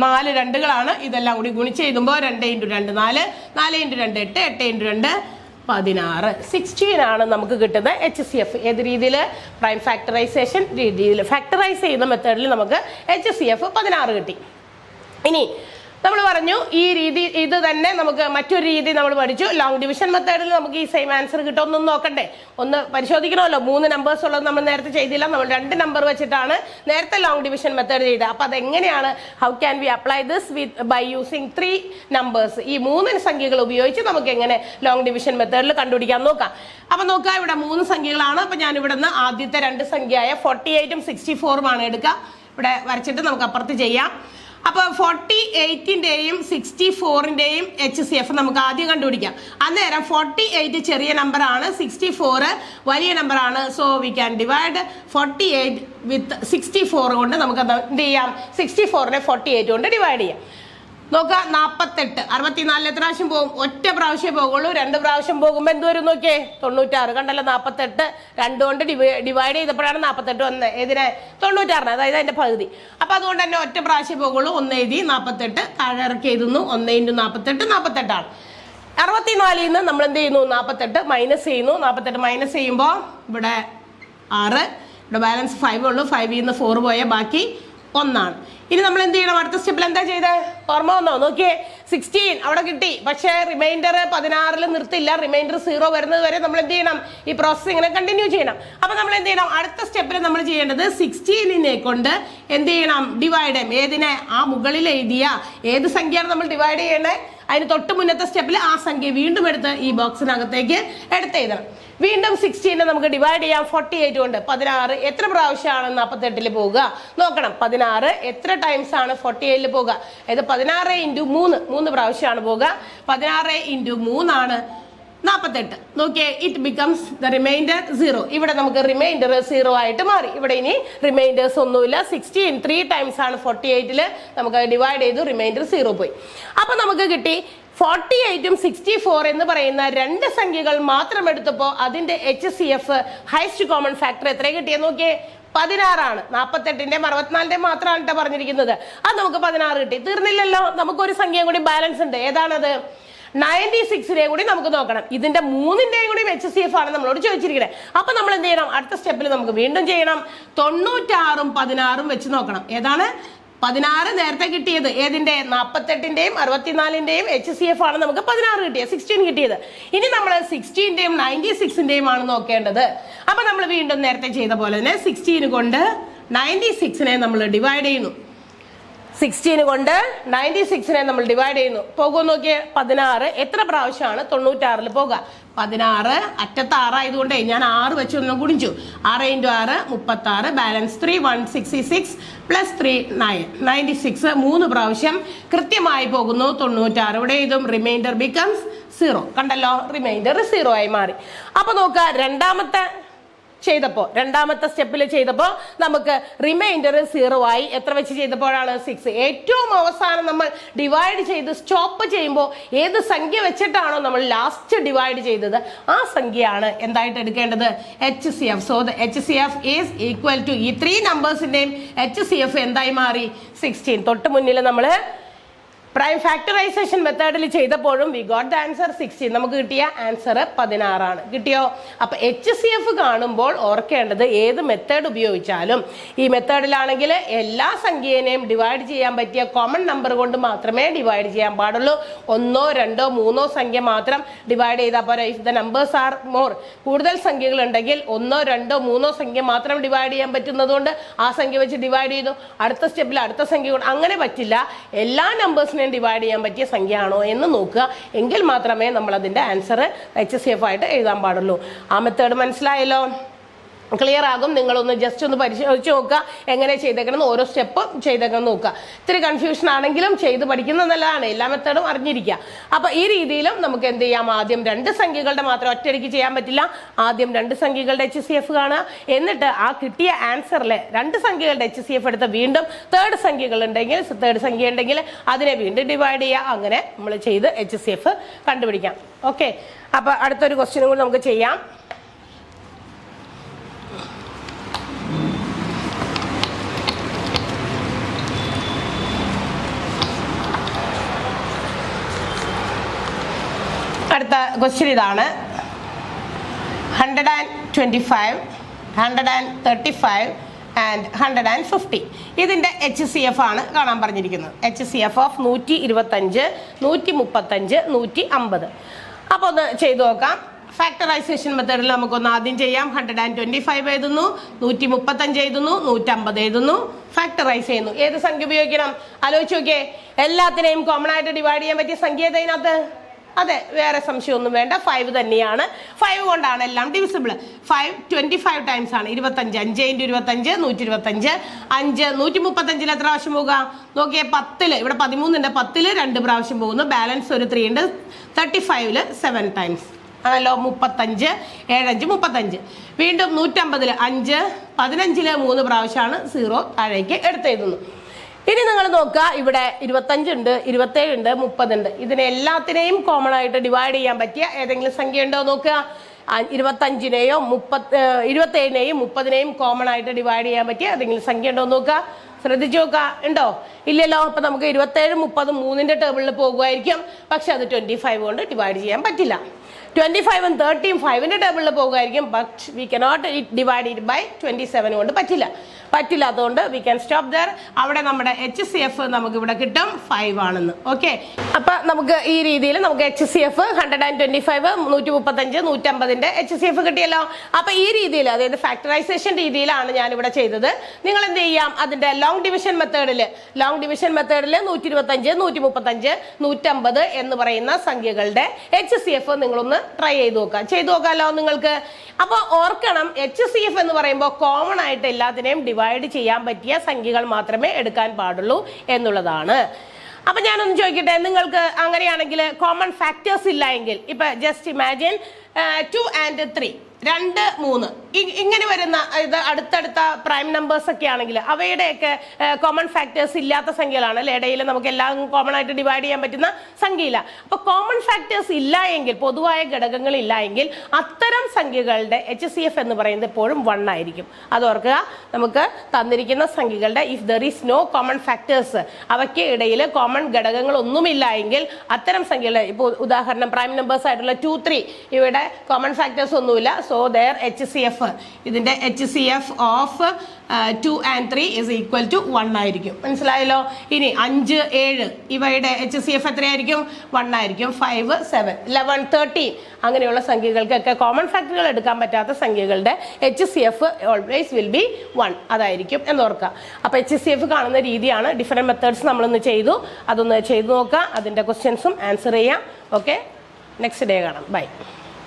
4 2കളാണ്. ഇതെല്ലാം കൂടി ഗുണിച്ച് എഴുതുമ്പോൾ 2 × 2 4, 4 × 2 8, 8 × 2 16, 16 ആണ് നമുക്ക് കിട്ടുന്ന HCF. ഏത് രീതിയിൽ, പ്രൈം ഫാക്ടറൈസേഷൻ രീതിയിൽ, ഫാക്ടറൈസ് ചെയ്യുന്ന മെത്തേഡിൽ നമുക്ക് HCF 16 കിട്ടി. ഇനി നമ്മൾ പറഞ്ഞു ഈ രീതി, ഇത് തന്നെ നമുക്ക് മറ്റൊരു രീതി നമ്മൾ പഠിച്ചു. ലോങ് ഡിവിഷൻ മെത്തേഡിൽ നമുക്ക് ഈ സെയിം ആൻസർ കിട്ടുമെന്നും നോക്കണ്ടേ, ഒന്ന് പരിശോധിക്കണമല്ലോ. 3 നമ്പേഴ്സ് ഉള്ളത് നമ്മൾ നേരത്തെ ചെയ്തില്ല, നമ്മൾ 2 നമ്പർ വെച്ചിട്ടാണ് നേരത്തെ ലോങ് ഡിവിഷൻ മെത്തേഡ് ചെയ്തത്. അപ്പൊ അതെങ്ങനെയാണ്, how can we apply this by using 3 numbers. ഈ 3 സംഖ്യകൾ ഉപയോഗിച്ച് നമുക്ക് എങ്ങനെ ലോങ് ഡിവിഷൻ മെത്തേഡിൽ കണ്ടുപിടിക്കാൻ നോക്കാം. അപ്പൊ നോക്കാം, ഇവിടെ 3 സംഖ്യകളാണ്. അപ്പൊ ഞാൻ ഇവിടെ നിന്ന് ആദ്യത്തെ 2 സംഖ്യയായ 48ഉം 64ഉം ആണ് എടുക്കുക. ഇവിടെ വരച്ചിട്ട് നമുക്ക് അപ്പുറത്ത് ചെയ്യാം. അപ്പൊ 48ന്റെയും 64ന്റെയും HCF നമുക്ക് ആദ്യം കണ്ടുപിടിക്കാം. അന്നേരം 48 ചെറിയ നമ്പർ ആണ്, 64 വലിയ നമ്പർ ആണ്. സോ വി ക്യാൻ ഡിവൈഡ് 48 വിത്ത് 64 കൊണ്ട് നമുക്ക് എന്ത് ചെയ്യാം, 64നെ 48 കൊണ്ട് ഡിവൈഡ് ചെയ്യാം. നോക്കുക 48 64 എത്ര പ്രാവശ്യം പോകും? ഒറ്റ പ്രാവശ്യം പോകുള്ളൂ. 2 പ്രാവശ്യം പോകുമ്പോൾ എന്ത് വരും നോക്കിയേ? 96. കണ്ടല്ലോ, 48 2 കൊണ്ട് ഡിവൈഡ് ചെയ്തപ്പോഴാണ് 48 വന്നത്. ഏതിനെ? 96. അതായത് അതിന്റെ പകുതി. അപ്പൊ അതുകൊണ്ട് തന്നെ ഒറ്റ പ്രാവശ്യം പോകുള്ളൂ. 1 എഴുതി 48 താഴെ ഇറക്കി എഴുതുന്നു. 1 × 48 48 ആണ്. 64 നിന്ന് നമ്മൾ എന്ത് ചെയ്യുന്നു? 48 മൈനസ് ചെയ്യുന്നു. 48 മൈനസ് ചെയ്യുമ്പോൾ ഇവിടെ 6, ഇവിടെ ബാലൻസ് 5 ഉള്ളൂ. 5 നിന്ന് 4 പോയാൽ ബാക്കി 1 ആണ്. ഇനി നമ്മൾ എന്ത് ചെയ്യണം? അടുത്ത സ്റ്റെപ്പിൽ എന്താ ചെയ്തത്? ഓർമ്മ വന്നോ? നോക്കിയേ, 16 അവിടെ കിട്ടി. പക്ഷേ റിമൈൻഡർ 16 നിർത്തില്ല. റിമൈൻഡർ 0 വരുന്നത് വരെ നമ്മൾ എന്ത് ചെയ്യണം? ഈ പ്രോസസ് ഇങ്ങനെ കണ്ടിന്യൂ ചെയ്യണം. അപ്പൊ നമ്മൾ എന്ത് ചെയ്യണം? അടുത്ത സ്റ്റെപ്പിൽ നമ്മൾ ചെയ്യേണ്ടത് 16നെ കൊണ്ട് എന്ത് ചെയ്യണം? ഡിവൈഡ് ചെയ്യണം. ഏതിനെ? ആ മുകളിൽ എഴുതിയ ഏത് സംഖ്യയാണ് നമ്മൾ ഡിവൈഡ് ചെയ്യണേ? അതിന് തൊട്ട് മുന്നത്തെ സ്റ്റെപ്പിൽ ആ സംഖ്യ വീണ്ടും എടുത്ത് ഈ ബോക്സിനകത്തേക്ക് എടുത്തെഴുതണം. വീണ്ടും 16നെ നമുക്ക് ഡിവൈഡ് ചെയ്യാം 48 കൊണ്ട്. 16 എത്ര പ്രാവശ്യമാണ് 48 പോവുക? നോക്കണം. 16 എത്ര ടൈംസ് ആണ് 48 പോകുക? ഇത് 16 × 3 പ്രാവശ്യമാണ് പോവുക. 16 × 3 ആണ് 48. നോക്കിയേ, ഇറ്റ് ബിക്കംസ് ദ റിമൈൻഡർ 0. ഇവിടെ നമുക്ക് റിമൈൻഡർ 0 ആയിട്ട് മാറി. ഇവിടെ ഇനി റിമൈൻഡേഴ്സ് ഒന്നുമില്ല. 16 3 ടൈംസ് ആണ് 48ൽ നമുക്ക് ഡിവൈഡ് ചെയ്തു. റിമൈൻഡർ 0 പോയി. അപ്പൊ നമുക്ക് കിട്ടി 48ഉം 64 എന്ന് പറയുന്ന 2 സംഖ്യകൾ മാത്രം എടുത്തപ്പോൾ അതിന്റെ HCF ഹൈസ്റ്റ് കോമൺ ഫാക്ടർ എത്ര കിട്ടിയെന്ന് നോക്കിയേ? 16 ആണ്. 48ന്റെയും 64ന്റെയും മാത്രമാണ് കേട്ടോ പറഞ്ഞിരിക്കുന്നത്. അത് നമുക്ക് 16 കിട്ടി. തീർന്നില്ലല്ലോ, നമുക്കൊരു സംഖ്യയും കൂടി ബാലൻസ് ഉണ്ട്. ഏതാണത്? 96നെ കൂടി നമുക്ക് നോക്കണം. ഇതിന്റെ 3ന്റെയും കൂടി HCF ആണ് നമ്മളോട് ചോദിച്ചിരിക്കുന്നത്. അപ്പൊ നമ്മൾ എന്ത് ചെയ്യണം? അടുത്ത സ്റ്റെപ്പിൽ നമുക്ക് വീണ്ടും ചെയ്യണം. 96ഉം 16ഉം വെച്ച് നോക്കണം. ഏതാണ്? 16 നേരത്തെ കിട്ടിയത്. ഏതിന്റെ? 48ന്റെയും 64ന്റെയും HCF ആണ് നമുക്ക് 16 കിട്ടിയത്. 16 കിട്ടിയത്. ഇനി നമ്മൾ 16ന്റെയും 96ന്റെയും ആണ് നോക്കേണ്ടത്. അപ്പൊ നമ്മൾ വീണ്ടും നേരത്തെ ചെയ്ത പോലെ തന്നെ 16 കൊണ്ട് 96നെ നമ്മൾ ഡിവൈഡ് ചെയ്യുന്നു. 16 കൊണ്ട് 96നെ നമ്മൾ ഡിവൈഡ് ചെയ്യുന്നു. പോകുമെന്ന് നോക്കിയേ, 16 എത്ര പ്രാവശ്യമാണ് 96ൽ പോകുക? 16 അറ്റത്ത് 6 ആയതുകൊണ്ട് ഞാൻ 6 വെച്ച് ഒന്ന് ഗുണിച്ചു. 6 × 6 36, ബാലൻസ് 3 166 പ്ലസ് 3 9 96 3 പ്രാവശ്യം കൃത്യമായി പോകുന്നു. 96 ഇവിടെ എഴുതും. Remainder becomes 0. കണ്ടല്ലോ, റിമൈൻഡർ 0 ആയി മാറി. അപ്പൊ നോക്കുക, രണ്ടാമത്തെ സ്റ്റെപ്പിൽ ചെയ്തപ്പോൾ നമുക്ക് റിമൈൻഡർ 0 ആയി. എത്ര വെച്ച് ചെയ്തപ്പോഴാണ്? 6. ഏറ്റവും അവസാനം നമ്മൾ ഡിവൈഡ് ചെയ്ത് സ്റ്റോപ്പ് ചെയ്യുമ്പോൾ ഏത് സംഖ്യ വെച്ചിട്ടാണോ നമ്മൾ ലാസ്റ്റ് ഡിവൈഡ് ചെയ്തത് ആ സംഖ്യയാണ് എന്തായിട്ട് എടുക്കേണ്ടത്? HCF. So the HCF is equal to ഈ 3 നമ്പേഴ്സിന്റെയും HCF എന്തായി മാറി? 16. തൊട്ട് മുന്നിൽ നമ്മൾ പ്രൈം ഫാക്ടറൈസേഷൻ മെത്തേഡിൽ ചെയ്തപ്പോഴും വി ഗോട്ട് ദ ആൻസർ 16. നമുക്ക് കിട്ടിയ ആൻസർ 16 ആണ്. കിട്ടിയോ? അപ്പൊ HCF കാണുമ്പോൾ ഓർക്കേണ്ടത് ഏത് മെത്തേഡ് ഉപയോഗിച്ചാലും ഈ മെത്തേഡിലാണെങ്കിൽ എല്ലാ സംഖ്യയെയും ഡിവൈഡ് ചെയ്യാൻ പറ്റിയ കോമൺ നമ്പർ കൊണ്ട് മാത്രമേ ഡിവൈഡ് ചെയ്യാൻ പാടുള്ളൂ. 1 2 3 സംഖ്യ മാത്രം ഡിവൈഡ് ചെയ്താൽ പോരാ. If the numbers are more, കൂടുതൽ സംഖ്യകൾ ഉണ്ടെങ്കിൽ 1 2 3 സംഖ്യ മാത്രം ഡിവൈഡ് ചെയ്യാൻ പറ്റുന്നതുകൊണ്ട് ആ സംഖ്യ വെച്ച് ഡിവൈഡ് ചെയ്തു. അടുത്ത സ്റ്റെപ്പിൽ അടുത്ത സംഖ്യ കൊണ്ട് അങ്ങനെ പറ്റില്ല. എല്ലാ നമ്പേഴ്സിനെയും ഡിവൈഡ് ചെയ്യാൻ പറ്റിയ സംഖ്യ ആണോ എന്ന് നോക്കുക. എങ്കിൽ മാത്രമേ നമ്മൾ അതിന്റെ ആൻസർ HCF ആയിട്ട് എഴുതാൻ പാടുള്ളൂ. ആ മെത്തേഡ് മനസ്സിലായല്ലോ? ക്ലിയർ ആകും. നിങ്ങളൊന്ന് ജസ്റ്റ് ഒന്ന് പരിശോധിച്ച് നോക്കുക എങ്ങനെ ചെയ്തേക്കണം. ഓരോ സ്റ്റെപ്പും ചെയ്തേക്കണം നോക്കുക. ഇത്തിരി കൺഫ്യൂഷൻ ആണെങ്കിലും ചെയ്ത് പഠിക്കുന്നത് നല്ലതാണ്. എല്ലാ മെത്തേഡും അറിഞ്ഞിരിക്കുക. അപ്പൊ ഈ രീതിയിലും നമുക്ക് എന്ത് ചെയ്യാം? ആദ്യം 2 സംഖ്യകളുടെ മാത്രം ഒറ്റയടിക്ക് ചെയ്യാൻ പറ്റില്ല. ആദ്യം 2 സംഖ്യകളുടെ HCF കാണുക. എന്നിട്ട് ആ കിട്ടിയ ആൻസറിലെ 2 സംഖ്യകളുടെ HCF എടുത്ത് വീണ്ടും തേർഡ് സംഖ്യ ഉണ്ടെങ്കിൽ അതിനെ വീണ്ടും ഡിവൈഡ് ചെയ്യുക. അങ്ങനെ നമ്മൾ ചെയ്ത് HCF കണ്ടുപിടിക്കാം. ഓക്കെ, അപ്പൊ അടുത്തൊരു ക്വസ്റ്റ്യനും കൂടി നമുക്ക് ചെയ്യാം. അടുത്ത ക്വസ്റ്റ്യൻ ഇതാണ്. 125, 135 and 150 ഇതിന്റെ HCF ആണ് കാണാൻ പറഞ്ഞിരിക്കുന്നത്. HCF of 125, 135, 150. അപ്പോൾ ഒന്ന് ചെയ്തു നോക്കാം. ഫാക്ടറൈസേഷൻ മെത്തേഡിൽ നമുക്കൊന്ന് ആദ്യം ചെയ്യാം. 125 എഴുതുന്നു, 135 എഴുതുന്നു, 150 എഴുതുന്നു, ഫാക്ടറൈസ് ചെയ്യുന്നു. ഏത് സംഖ്യ ഉപയോഗിക്കണം? ആലോചിച്ച് നോക്കിയേ. എല്ലാത്തിനെയും കോമൺ ആയിട്ട് ഡിവൈഡ് ചെയ്യാൻ പറ്റിയ സംഖ്യ ഏതിനകത്ത്? അതെ, വേറെ സംശയമൊന്നും വേണ്ട, 5 തന്നെയാണ്. 5 കൊണ്ടാണ് എല്ലാം ഡിവിസിബിൾ. 5 25 ടൈംസ് ആണ്. 25 5 × 25 125. 5 135 എത്ര പ്രാവശ്യം പോകുക? നോക്കിയേ, 10 ഇവിടെ 13 ഉണ്ട്. 10 2 പ്രാവശ്യം പോകുന്നു. ബാലൻസ് ഒരു 3 ഉണ്ട്. 35 7 ടൈംസ് ആണല്ലോ. 35 7 5 35. വീണ്ടും 150 5 15 3 പ്രാവശ്യമാണ് 0 താഴേക്ക് എടുത്തെഴുതുന്നു. ഇനി നിങ്ങൾ നോക്കുക, ഇവിടെ 25 ഉണ്ട്, 27 ഉണ്ട്, 30 ഉണ്ട്. ഇതിനെല്ലാത്തിനെയും കോമൺ ആയിട്ട് ഡിവൈഡ് ചെയ്യാൻ പറ്റിയ ഏതെങ്കിലും സംഖ്യ ഉണ്ടോ നോക്കുക. 25നെയോ 27നെയും 30നെയും കോമൺ ആയിട്ട് ഡിവൈഡ് ചെയ്യാൻ പറ്റിയ ഏതെങ്കിലും സംഖ്യ ഉണ്ടോ നോക്കുക. ശ്രദ്ധിച്ചു നോക്കുക, ഉണ്ടോ? ഇല്ലല്ലോ. അപ്പൊ നമുക്ക് 27, 30 3ന്റെ ടേബിളിൽ പോകുമായിരിക്കും, പക്ഷെ അത് 25 കൊണ്ട് ഡിവൈഡ് ചെയ്യാൻ പറ്റില്ല. 25 30 5ന്റെ ടേബിളിൽ പോകുമായിരിക്കും, but we cannot divide it by 27 കൊണ്ട് പറ്റില്ലാത്തതുകൊണ്ട് വി ക്യാൻ സ്റ്റോപ്പ് ദർ. അവിടെ നമ്മുടെ HCF നമുക്ക് ഇവിടെ കിട്ടും 5 ആണെന്ന്. ഓക്കെ, അപ്പൊ നമുക്ക് ഈ രീതിയിൽ നമുക്ക് HCF 125 135 150ന്റെ HCF കിട്ടിയല്ലോ. അപ്പൊ ഈ രീതിയിൽ, അതായത് ഫാക്ടറൈസേഷൻ രീതിയിലാണ് ഞാൻ ഇവിടെ ചെയ്തത്. നിങ്ങൾ എന്ത് ചെയ്യാം, അതിന്റെ ലോങ് ഡിവിഷൻ മെത്തേഡിൽ 125 135 150 എന്ന് പറയുന്ന സംഖ്യകളുടെ HCF നിങ്ങളൊന്ന് ട്രൈ ചെയ്ത് നോക്കാമല്ലോ നിങ്ങൾക്ക്. അപ്പൊ ഓർക്കണം, HCF എന്ന് പറയുമ്പോൾ കോമൺ ആയിട്ട് എല്ലാത്തിനെയും ഡിവൈഡ് ചെയ്യാൻ പറ്റിയ സംഖ്യകൾ മാത്രമേ എടുക്കാൻ പാടുള്ളൂ എന്നുള്ളതാണ്. അപ്പൊ ഞാനൊന്ന് ചോദിക്കട്ടെ, നിങ്ങൾക്ക് അങ്ങനെയാണെങ്കിൽ കോമൺ ഫാക്ടേഴ്സ് ഇല്ല എങ്കിൽ, ഇപ്പൊ ജസ്റ്റ് ഇമാജിൻ 2 and 3 2 3 ഇങ്ങനെ വരുന്ന ഇത് അടുത്തടുത്ത പ്രൈം നമ്പേഴ്സ് ഒക്കെ ആണെങ്കിൽ അവയുടെയൊക്കെ കോമൺ ഫാക്ടേഴ്സ് ഇല്ലാത്ത സംഖ്യകളാണ് അല്ലെ. ഇടയിൽ നമുക്ക് എല്ലാം കോമൺ ആയിട്ട് ഡിവൈഡ് ചെയ്യാൻ പറ്റുന്ന സംഖ്യയില്ല. അപ്പൊ കോമൺ ഫാക്ടേഴ്സ് ഇല്ല എങ്കിൽ, പൊതുവായ ഘടകങ്ങൾ ഇല്ല എങ്കിൽ, അത്തരം സംഖ്യകളുടെ HCF എന്ന് പറയുന്നത് എപ്പോഴും 1 ആയിരിക്കും. അത് ഓർക്കുക. നമുക്ക് തന്നിരിക്കുന്ന സംഖ്യകളുടെ if there is no common factors, അവയ്ക്ക് ഇടയിൽ കോമൺ ഘടകങ്ങൾ ഒന്നുമില്ല എങ്കിൽ അത്തരം സംഖ്യകളുടെ, ഇപ്പോൾ ഉദാഹരണം പ്രൈം നമ്പേഴ്സ് ആയിട്ടുള്ള 2 3 ഇവിടെ കോമൺ ഫാക്ടേഴ്സ് ഒന്നുമില്ല. സോ ദെയർ HCF, ഇതിന്റെ HCF of 2 and 3 is equal to 1 ആയിരിക്കും. മനസ്സിലായല്ലോ. ഇനി 5 7 ഇവയുടെ HCF എത്രയായിരിക്കും? 1 ആയിരിക്കും. 5 7 11 13 അങ്ങനെയുള്ള സംഖ്യകൾക്കൊക്കെ കോമൺ ഫാക്ടറുകൾ എടുക്കാൻ പറ്റാത്ത സംഖ്യകളുടെ HCF ഓൾവേസ് വിൽ ബി 1 അതായിരിക്കും എന്നോർക്കുക. അപ്പോൾ HCF കാണുന്ന രീതിയാണ്. ഡിഫറെൻറ്റ് മെത്തേഡ്സ് നമ്മളൊന്ന് ചെയ്തു, അതൊന്ന് ചെയ്തു നോക്കുക. അതിൻ്റെ ക്വസ്റ്റ്യൻസും ആൻസർ ചെയ്യാം. ഓക്കെ, നെക്സ്റ്റ് ഡേ കാണാം. ബൈ.